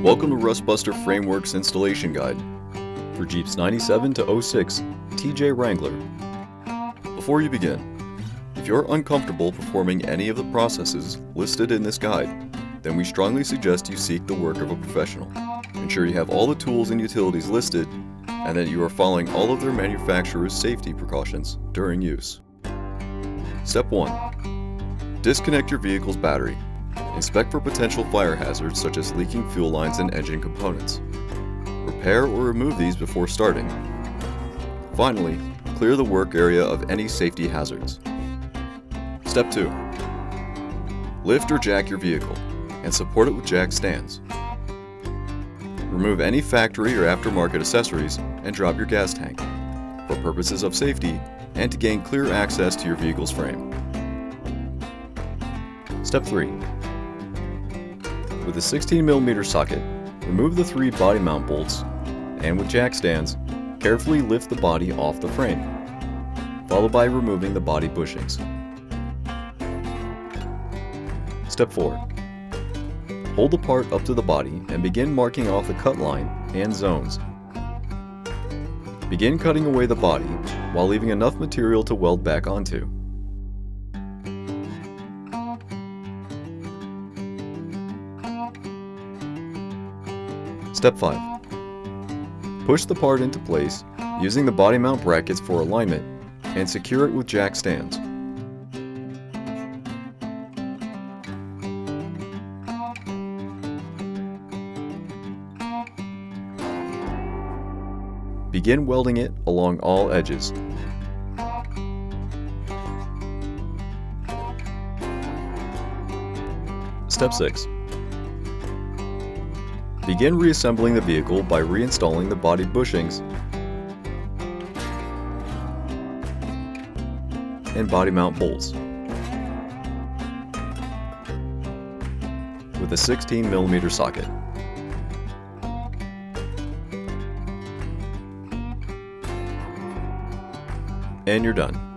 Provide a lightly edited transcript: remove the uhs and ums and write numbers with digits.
Welcome to Rustbuster Framework's installation guide for Jeeps 97 to 06 TJ Wrangler. Before you begin, if you're uncomfortable performing any of the processes listed in this guide, then we strongly suggest you seek the work of a professional. Ensure you have all the tools and utilities listed and that you are following all of their manufacturer's safety precautions during use. Step 1. Disconnect your vehicle's battery. Inspect for potential fire hazards such as leaking fuel lines and engine components. Repair or remove these before starting. Finally, clear the work area of any safety hazards. Step 2. Lift or jack your vehicle and support it with jack stands. Remove any factory or aftermarket accessories and drop your gas tank for purposes of safety and to gain clear access to your vehicle's frame. Step 3. With a 16mm socket, remove the 3 body mount bolts and with jack stands, carefully lift the body off the frame, followed by removing the body bushings. Step 4. Hold the part up to the body and begin marking off the cut line and zones. Begin cutting away the body while leaving enough material to weld back onto. Step 5. Push the part into place using the body mount brackets for alignment and secure it with jack stands. Begin welding it along all edges. Step 6. Begin reassembling the vehicle by reinstalling the body bushings and body mount bolts with a 16mm socket. And you're done.